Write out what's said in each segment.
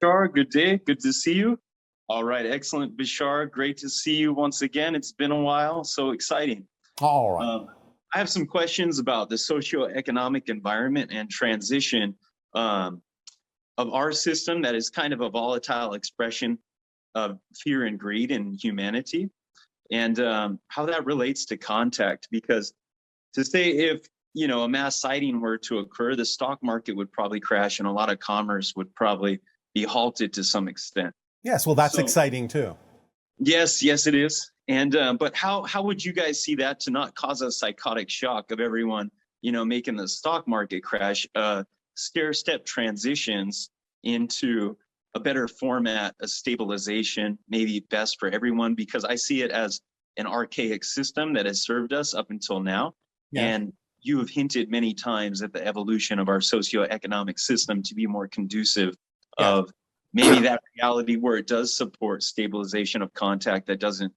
Bashar, good day. Good to see you. All right, excellent, Bashar. Great to see you once again. It's been a while, so exciting. All right. I have some questions about the socioeconomic environment and transition um, of our system that is kind of a volatile expression of fear and greed in humanity, and how that relates to contact. Because to say if a mass sighting were to occur, the stock market would probably crash, and a lot of commerce would probably be halted to some extent. Yes, well, that's So exciting too. yes, it is. And but how would you guys see that to not cause a psychotic shock of everyone, making the stock market crash? Stair step transitions into a better format, a stabilization, maybe best for everyone, because I see it as an archaic system that has served us up until now. Yes. And you have hinted many times at the evolution of our socioeconomic system to be more conducive Yes. of maybe that reality where it does support stabilization of contact that doesn't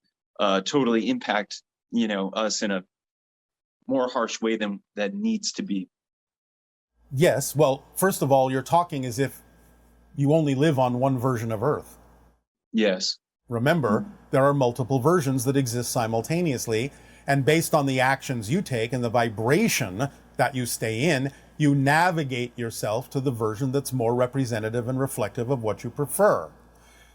totally impact us in a more harsh way than that needs to be. Yes, well, first of all, you're talking as if you only live on one version of Earth. Yes. Remember, there are multiple versions that exist simultaneously, and based on the actions you take and the vibration that you stay in, you navigate yourself to the version that's more representative and reflective of what you prefer.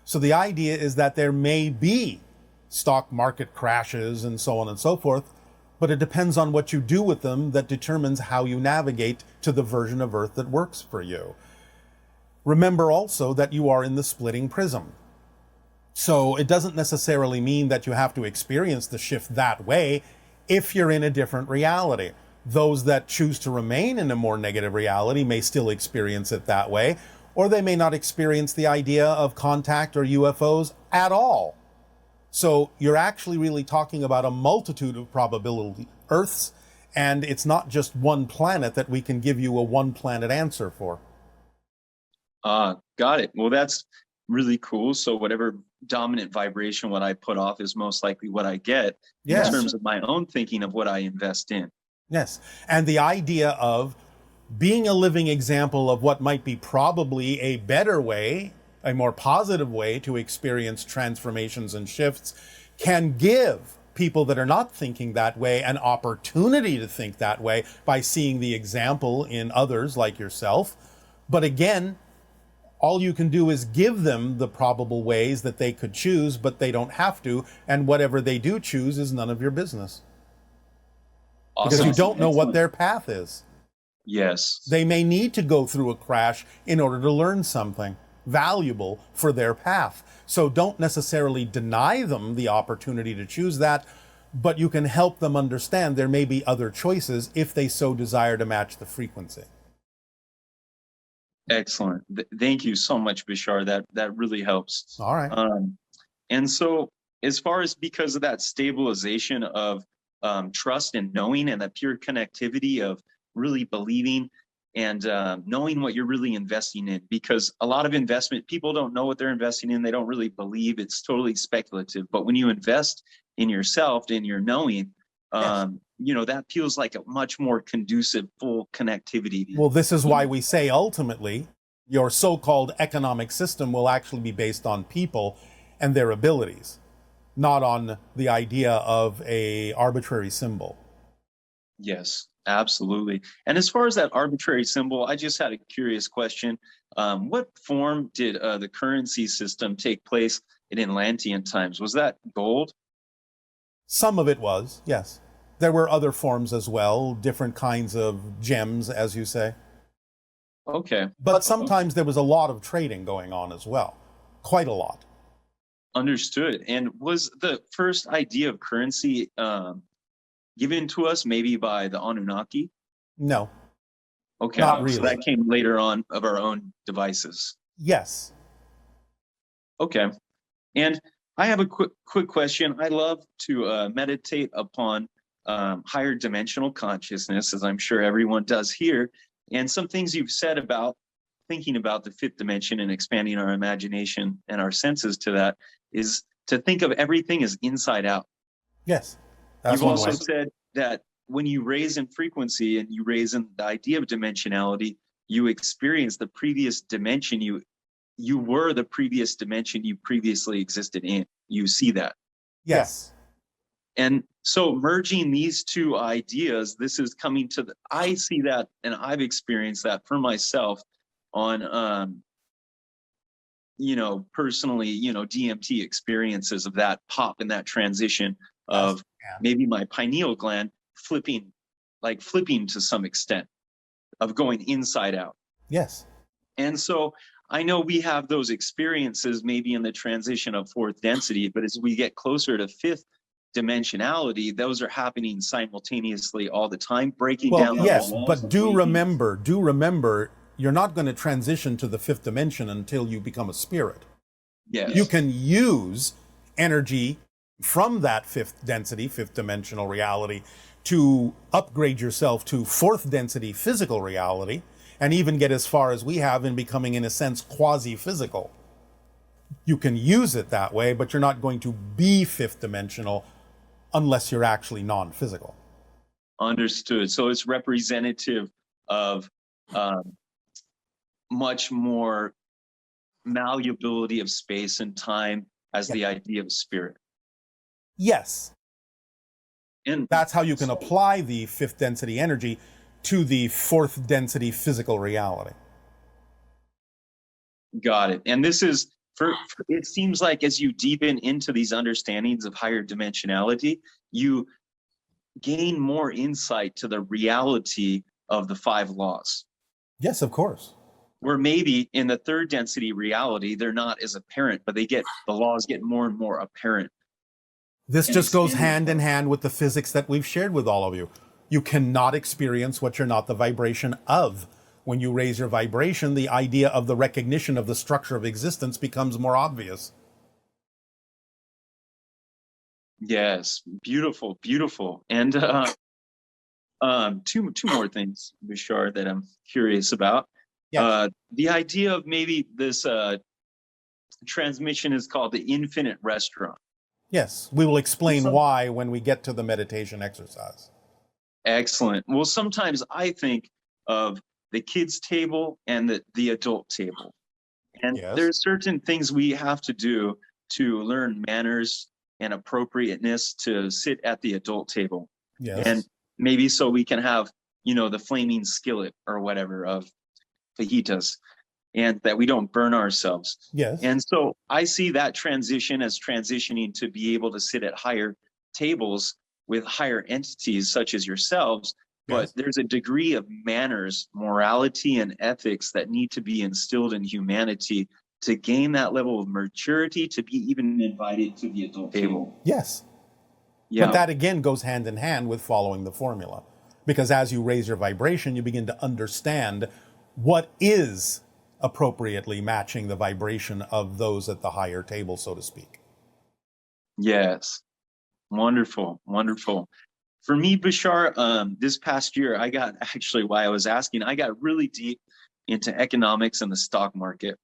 So the idea is that there may be stock market crashes and so on and so forth, but it depends on what you do with them that determines how you navigate to the version of Earth that works for you. Remember also that you are in the splitting prism. So it doesn't necessarily mean that you have to experience the shift that way if you're in a different reality. Those that choose to remain in a more negative reality may still experience it that way, or they may not experience the idea of contact or UFOs at all. So you're actually really talking about a multitude of probability Earths, and it's not just one planet that we can give you a one planet answer for. Got it. Well, that's really cool. So whatever dominant vibration what I put off is most likely what I get in Yes. terms of my own thinking of what I invest in. Yes. And the idea of being a living example of what might be probably a better way, a more positive way to experience transformations and shifts can give people that are not thinking that way an opportunity to think that way by seeing the example in others like yourself. But again, all you can do is give them the probable ways that they could choose, but they don't have to. And whatever they do choose is none of your business. Awesome. Because you don't know what Excellent. their path is. Yes. They may need to go through a crash in order to learn something valuable for their path. So don't necessarily deny them the opportunity to choose that, but you can help them understand there may be other choices if they so desire to match the frequency. Excellent. Thank you so much, Bashar. That really helps. All right. And so as far as because of that stabilization of trust and knowing and that pure connectivity of really believing and knowing what you're really investing in, because a lot of investment people don't know what they're investing in. They don't really believe. It's totally speculative. But when you invest in yourself, in your knowing, Yes. that feels like a much more conducive, full connectivity. Well, this is why we say ultimately your so-called economic system will actually be based on people and their abilities, not on the idea of a arbitrary symbol. Yes, absolutely. And as far as that arbitrary symbol, I just had a curious question. What form did the currency system take place in Atlantean times? Was that gold? Some of it was, yes. There were other forms as well, different kinds of gems, as you say. Okay. But sometimes there was a lot of trading going on as well. Quite a lot. Understood. And was the first idea of currency given to us maybe by the Anunnaki? No, Okay. not So really. that came later on of our own devices. Yes. Okay. And I have a quick question. I love to meditate upon higher dimensional consciousness, as I'm sure everyone does here. And some things you've said about thinking about the fifth dimension and expanding our imagination and our senses to that is to think of everything as inside out. Yes. That's You've one also way. said that when you raise in frequency and you raise in the idea of dimensionality, you experience the previous dimension you you were the previous dimension you previously existed in. You see that. Yes. And so merging these two ideas, this is coming to I see that, and I've experienced that for myself on, personally, DMT experiences of that pop and that transition of maybe my pineal gland flipping to some extent, of going inside out. Yes. And so I know we have those experiences maybe in the transition of fourth density, but as we get closer to fifth dimensionality, those are happening simultaneously all the time, breaking down. Yes, but do remember, you're not going to transition to the fifth dimension until you become a spirit. Yes. You can use energy from that fifth density, fifth dimensional reality, to upgrade yourself to fourth density physical reality, and even get as far as we have in becoming, in a sense, quasi-physical. You can use it that way, but you're not going to be fifth dimensional unless you're actually non-physical. Understood. So it's representative of much more malleability of space and time as the idea of spirit. Yes. And that's how you can apply the fifth density energy to the fourth density physical reality. Got it. And this is, it seems like as you deepen into these understandings of higher dimensionality, you gain more insight to the reality of the five laws. Yes, of course. Where maybe in the third density reality, they're not as apparent, but the laws get more and more apparent. This just goes hand in hand with the physics that we've shared with all of you. You cannot experience what you're not the vibration of. When you raise your vibration, the idea of the recognition of the structure of existence becomes more obvious. Yes, beautiful, beautiful. And two more things, Bashar, that I'm curious about. Yes. The idea of maybe this transmission is called the infinite restaurant. Yes, we will explain why when we get to the meditation exercise. Excellent. Well, sometimes I think of the kids' table and the adult table. And there's certain things we have to do to learn manners and appropriateness to sit at the adult table. Yes. And maybe so we can have, the flaming skillet or whatever of fajitas, and that we don't burn ourselves. Yes. And so I see that transition as transitioning to be able to sit at higher tables with higher entities such as yourselves. But there's a degree of manners, morality, and ethics that need to be instilled in humanity to gain that level of maturity to be even invited to the adult table. Yes. Yeah. But that again goes hand in hand with following the formula. Because as you raise your vibration, you begin to understand what is appropriately matching the vibration of those at the higher table, so to speak. Yes. Wonderful. Wonderful. For me, Bashar, this past year, I got really deep into economics and the stock market,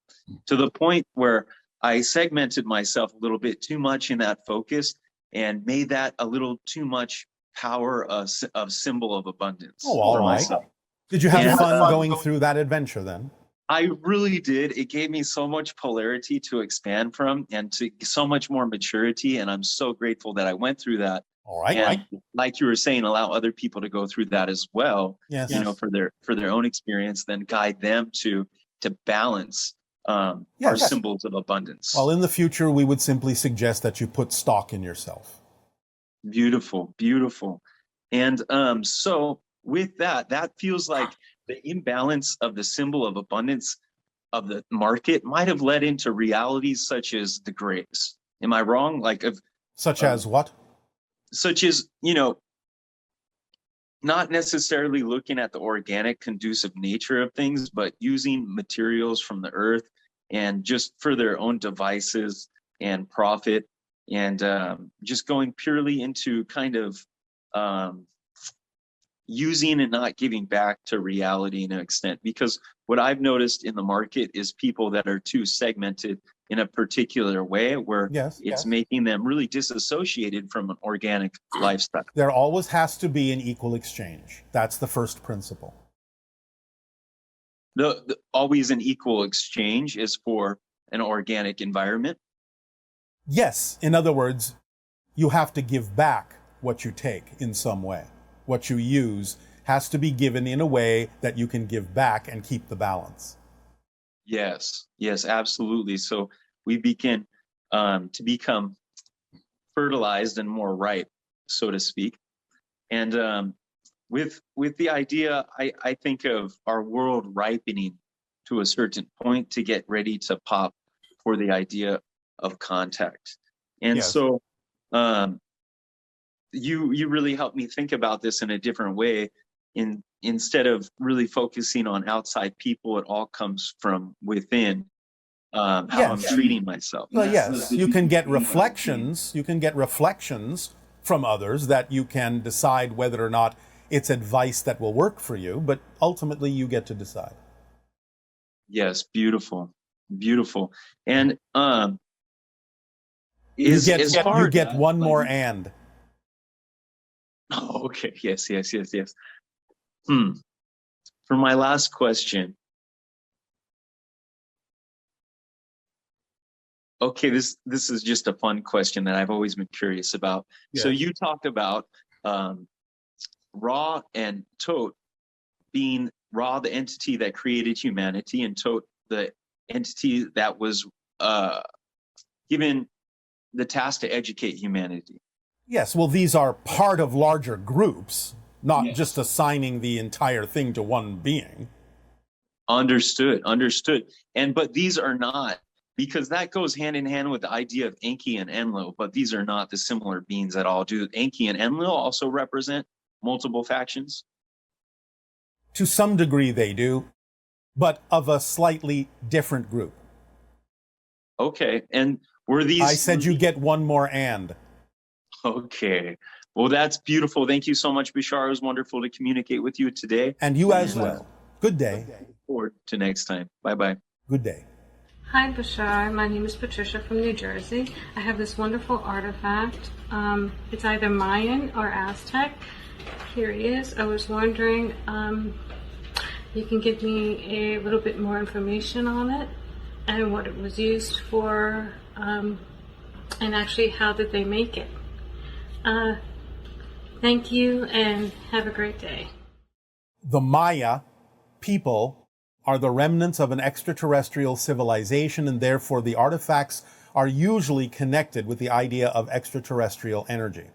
to the point where I segmented myself a little bit too much in that focus and made that a little too much power of symbol of abundance. Oh, all right. Myself. Did you have fun going through that adventure then? I really did. It gave me so much polarity to expand from and to so much more maturity. And I'm so grateful that I went through that. All right. And like you were saying, allow other people to go through that as well. Yes. For their own experience, then guide them to balance our symbols of abundance. Well, in the future, we would simply suggest that you put stock in yourself. Beautiful, beautiful. And so with that feels like the imbalance of the symbol of abundance of the market might have led into realities such as the grays. Am I wrong? Such as what? Such as, not necessarily looking at the organic, conducive nature of things, but using materials from the earth and just for their own devices and profit, and just going purely into kind of using and not giving back to reality in an extent. Because what I've noticed in the market is people that are too segmented in a particular way where it's making them really disassociated from an organic lifestyle. There always has to be an equal exchange. That's the first principle. The always an equal exchange is for an organic environment? Yes. In other words, you have to give back what you take in some way. What you use has to be given in a way that you can give back and keep the balance. Yes, yes, absolutely. So we begin to become fertilized and more ripe, so to speak. And with the idea, I think of our world ripening to a certain point to get ready to pop for the idea of contact. And Yes. so you really helped me think about this in a different way. Instead of really focusing on outside people, it all comes from within. How I'm Yes. treating myself. Well, yes, you can get reflections. You can get reflections from others that you can decide whether or not it's advice that will work for you, but ultimately you get to decide. Yes, beautiful, beautiful. And You is as far you get one more and. Oh, okay. Yes, yes, yes, yes. For my last question. Okay, this is just a fun question that I've always been curious about. Yes. So you talked about Ra and Tot being Ra, the entity that created humanity, and Tot, the entity that was given the task to educate humanity. Yes, well, these are part of larger groups, not just assigning the entire thing to one being. Understood, understood. But these are not, because that goes hand in hand with the idea of Enki and Enlil, but these are not the similar beings at all. Do Enki and Enlil also represent multiple factions? To some degree they do, but of a slightly different group. Okay, and were these... I said you get one more and. Okay, well, that's beautiful. Thank you so much, Bashar. It was wonderful to communicate with you today. And you as well. Good day. Look forward to next time. Bye-bye. Good day. Hi, Bashar. My name is Patricia from New Jersey. I have this wonderful artifact. It's either Mayan or Aztec. Here it is. I was wondering, you can give me a little bit more information on it and what it was used for, and actually how did they make it. Thank you and have a great day. The Maya people are the remnants of an extraterrestrial civilization, and therefore the artifacts are usually connected with the idea of extraterrestrial energy.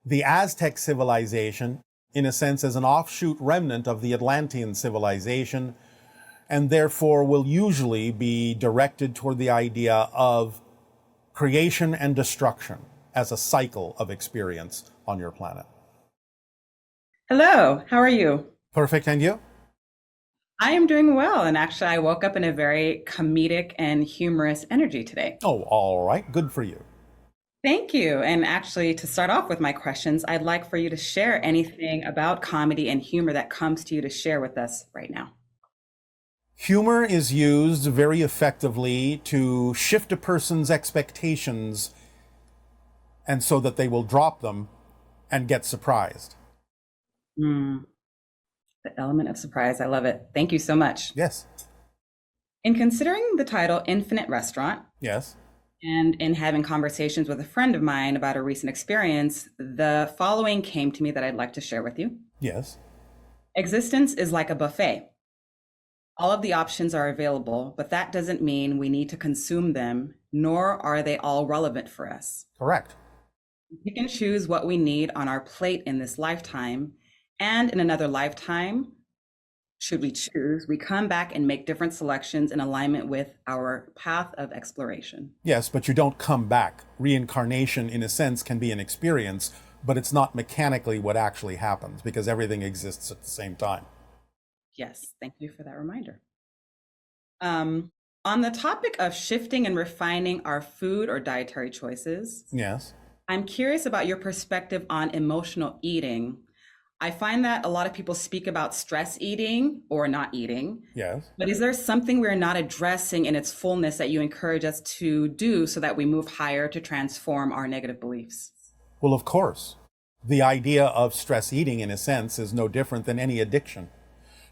The Aztec civilization, in a sense, is an offshoot remnant of the Atlantean civilization, and therefore will usually be directed toward the idea of creation and destruction as a cycle of experience on your planet. Hello, how are you? Perfect, and you? I am doing well, and actually I woke up in a very comedic and humorous energy today. Oh, all right, good for you. Thank you. And actually, to start off with my questions, I'd like for you to share anything about comedy and humor that comes to you to share with us right now. Humor is used very effectively to shift a person's expectations, and so that they will drop them and get surprised. The element of surprise, I love it. Thank you so much. Yes. In considering the title Infinite Restaurant, Yes. and in having conversations with a friend of mine about a recent experience, the following came to me that I'd like to share with you. Yes. Existence is like a buffet. All of the options are available, but that doesn't mean we need to consume them, nor are they all relevant for us. Correct. We can choose what we need on our plate in this lifetime, and in another lifetime, should we choose, we come back and make different selections in alignment with our path of exploration. Yes, but you don't come back. Reincarnation, in a sense, can be an experience, but it's not mechanically what actually happens, because everything exists at the same time. Yes, thank you for that reminder. On the topic of shifting and refining our food or dietary choices, Yes. I'm curious about your perspective on emotional eating. I find that a lot of people speak about stress eating or not eating. Yes. But is there something we're not addressing in its fullness that you encourage us to do so that we move higher to transform our negative beliefs? Well, of course. The idea of stress eating, in a sense, is no different than any addiction.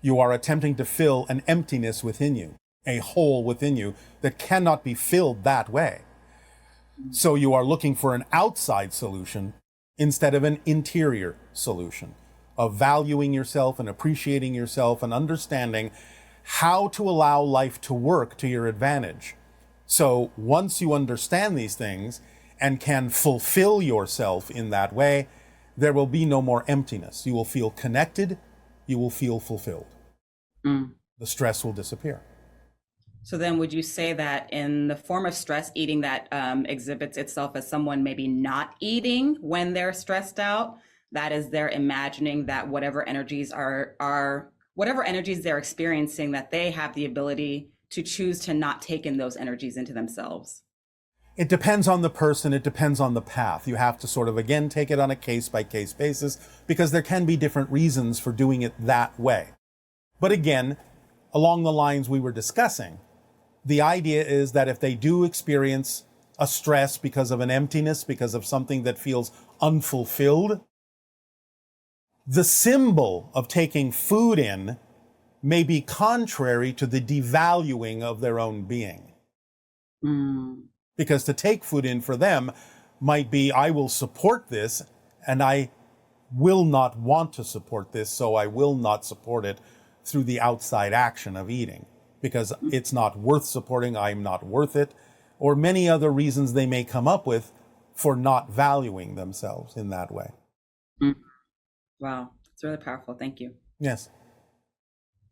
You are attempting to fill an emptiness within you. a hole within you that cannot be filled that way. So you are looking for an outside solution instead of an interior solution of valuing yourself and appreciating yourself and understanding how to allow life to work to your advantage. So once you understand these things and can fulfill yourself in that way, there will be no more emptiness. You will feel connected. You will feel fulfilled. The stress will disappear. So then would you say that in the form of stress eating that exhibits itself as someone maybe not eating when they're stressed out, that is they're imagining that whatever energies whatever energies they're experiencing, that they have the ability to choose to not take in those energies into themselves? It depends on the person. It depends on the path. You have to sort of, again, take it on a case-by-case basis because there can be different reasons for doing it that way. But again, along the lines we were discussing, the idea is that if they do experience a stress because of an emptiness, because of something that feels unfulfilled, the symbol of taking food in may be contrary to the devaluing of their own being. Because to take food in for them might be, I will support this, and I will not want to support this, so I will not support it through the outside action of eating, because it's not worth supporting, I'm not worth it, or many other reasons they may come up with for not valuing themselves in that way. Wow, it's really powerful. Thank you. Yes.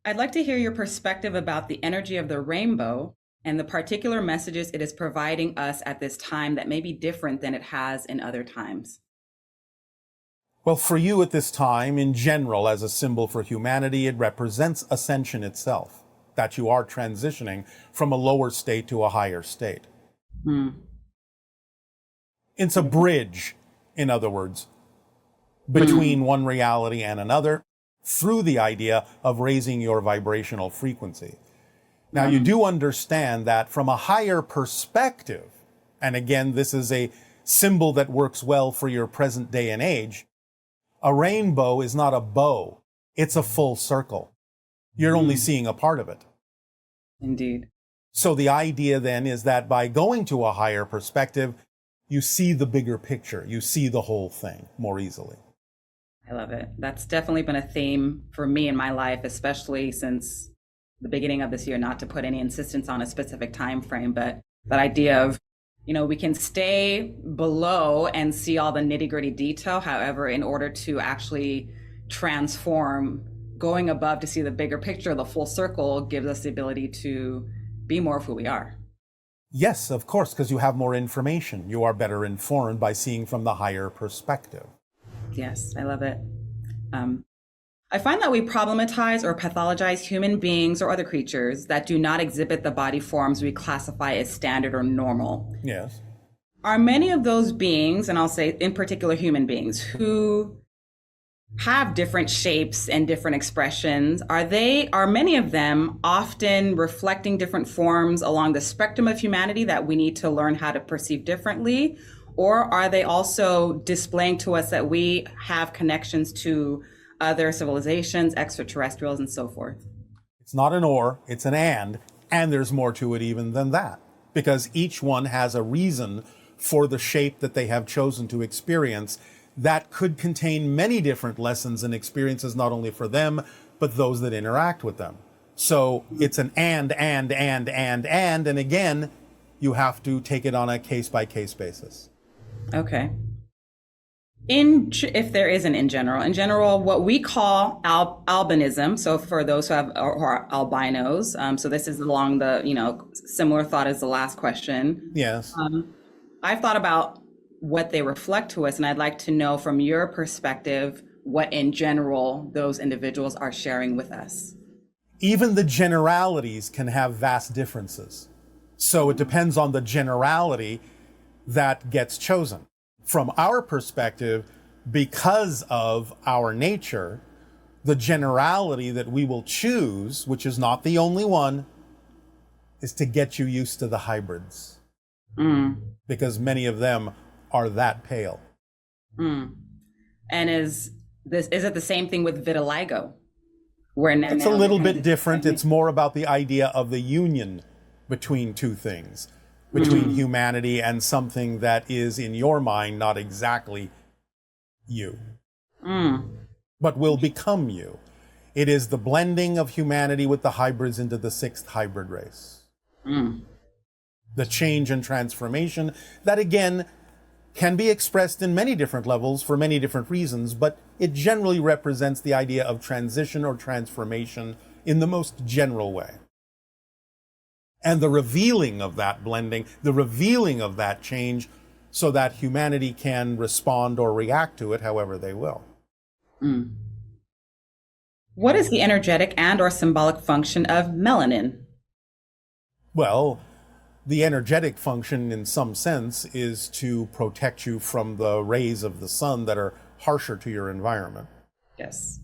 I'd like to hear your perspective about the energy of the rainbow and the particular messages it is providing us at this time that may be different than it has in other times. Well, for you at this time, in general, as a symbol for humanity, it represents ascension itself, that you are transitioning from a lower state to a higher state. It's a bridge, in other words, between one reality and another through the idea of raising your vibrational frequency. Now, you do understand that from a higher perspective, and again, this is a symbol that works well for your present day and age, a rainbow is not a bow, it's a full circle. You're only seeing a part of it. Indeed. So the idea then is that by going to a higher perspective, you see the bigger picture, you see the whole thing more easily. I love it. That's definitely been a theme for me in my life, especially since the beginning of this year, not to put any insistence on a specific time frame, but that idea of, we can stay below and see all the nitty-gritty detail. However, in order to actually transform, going above to see the bigger picture, the full circle, gives us the ability to be more of who we are. Yes, of course, because you have more information. You are better informed by seeing from the higher perspective. Yes, I love it. I find that we problematize or pathologize human beings or other creatures that do not exhibit the body forms we classify as standard or normal. Yes. Are many of those beings, and I'll say in particular human beings, who have different shapes and different expressions, are many of them often reflecting different forms along the spectrum of humanity that we need to learn how to perceive differently? Or are they also displaying to us that we have connections to other civilizations, extraterrestrials, and so forth? It's not an or, it's an and there's more to it even than that, because each one has a reason for the shape that they have chosen to experience that could contain many different lessons and experiences, not only for them, but those that interact with them. So it's an and again, you have to take it on a case-by-case basis. Okay. If there isn't in general, what we call albinism. So for those who are albinos, so this is along the, similar thought as the last question. Yes. I've thought about what they reflect to us, and I'd like to know from your perspective, what in general those individuals are sharing with us. Even the generalities can have vast differences. So it depends on the generality that gets chosen. From our perspective, because of our nature, the generality that we will choose, which is not the only one, is to get you used to the hybrids. Because many of them are that pale. And is it the same thing with vitiligo? Where now It's a little bit different. It's more about the idea of the union between two things, between humanity and something that is in your mind not exactly you, but will become you. It is the blending of humanity with the hybrids into the sixth hybrid race. The change and transformation that, again, can be expressed in many different levels for many different reasons, but it generally represents the idea of transition or transformation in the most general way. And the revealing of that blending, the revealing of that change, so that humanity can respond or react to it however they will. What is the energetic and or symbolic function of melanin? Well, the energetic function in some sense is to protect you from the rays of the sun that are harsher to your environment. Yes.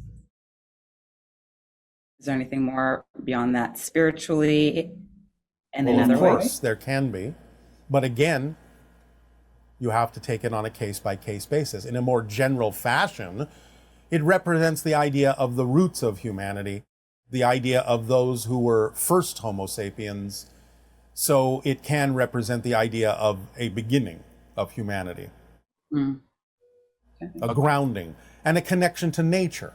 Is there anything more beyond that spiritually and in other Of ways? course, there can be. But again, you have to take it on a case-by-case basis. In a more general fashion, it represents the idea of the roots of humanity, the idea of those who were first Homo sapiens. So it can represent the idea of a beginning of humanity, a grounding, and a connection to nature.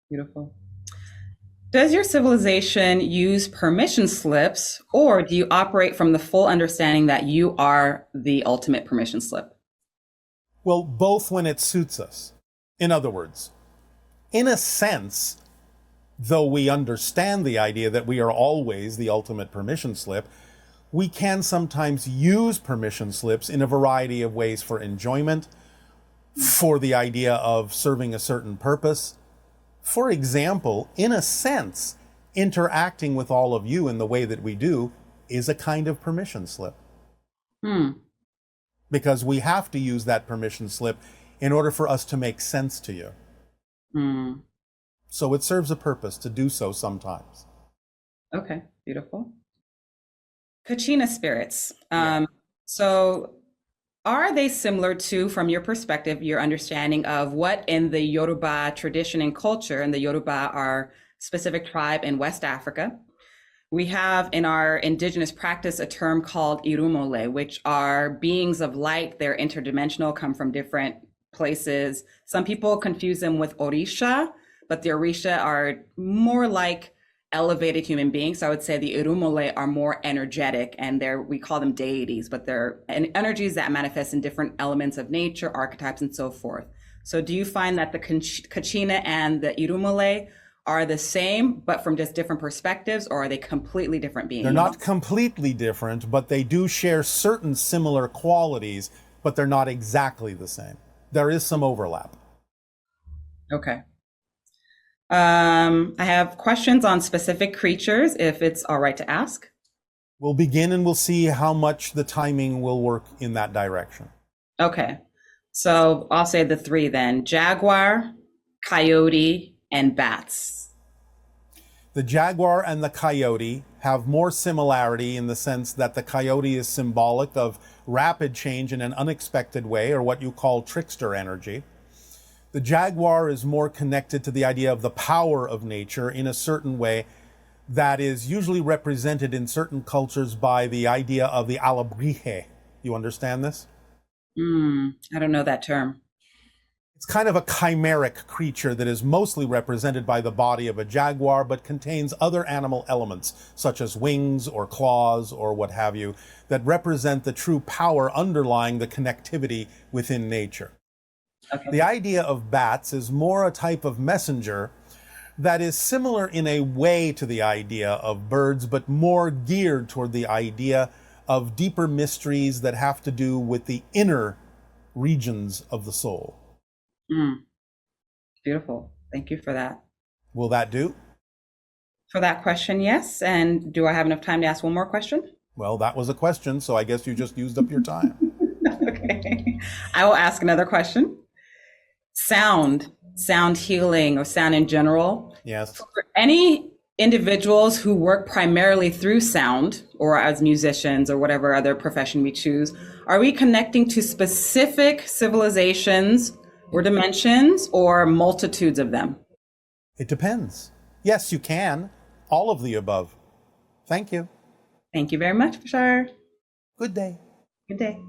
Beautiful. Does your civilization use permission slips, or do you operate from the full understanding that you are the ultimate permission slip? Well, both when it suits us. In other words, in a sense, though we understand the idea that we are always the ultimate permission slip, we can sometimes use permission slips in a variety of ways for enjoyment, for the idea of serving a certain purpose. For example, in a sense, interacting with all of you in the way that we do is a kind of permission slip. Because we have to use that permission slip in order for us to make sense to you. So it serves a purpose to do so sometimes. Okay, beautiful. Kachina spirits. Yeah. So are they similar to, from your perspective, your understanding of what in the Yoruba tradition and culture, and the Yoruba are specific tribe in West Africa, we have in our indigenous practice a term called irumole, which are beings of light. They're interdimensional, come from different places. Some people confuse them with orisha, but the orisha are more like elevated human beings. So I would say the irumole are more energetic, and we call them deities, but they're energies that manifest in different elements of nature, archetypes, and so forth. So do you find that the Kachina and the irumole are the same, but from just different perspectives, or are they completely different beings? They're not completely different, but they do share certain similar qualities, but they're not exactly the same. There is some overlap. Okay. I have questions on specific creatures, if it's all right to ask. We'll begin and we'll see how much the timing will work in that direction. Okay. So I'll say the three then: jaguar, coyote, and bats. The jaguar and the coyote have more similarity in the sense that the coyote is symbolic of rapid change in an unexpected way, or what you call trickster energy. The jaguar is more connected to the idea of the power of nature in a certain way that is usually represented in certain cultures by the idea of the alebrije. You understand this? I don't know that term. It's kind of a chimeric creature that is mostly represented by the body of a jaguar, but contains other animal elements, such as wings or claws or what have you, that represent the true power underlying the connectivity within nature. Okay. The idea of bats is more a type of messenger that is similar in a way to the idea of birds, but more geared toward the idea of deeper mysteries that have to do with the inner regions of the soul. Beautiful. Thank you for that. Will that do? For that question, yes. And do I have enough time to ask one more question? Well, that was a question, so I guess you just used up your time. Okay. I will ask another question. Sound healing, or sound in general. Yes. For any individuals who work primarily through sound, or as musicians or whatever other profession we choose, are we connecting to specific civilizations or dimensions, or multitudes of them? It depends. Yes, you can. All of the above. Thank you. Thank you very much, Bashar. Good day. Good day.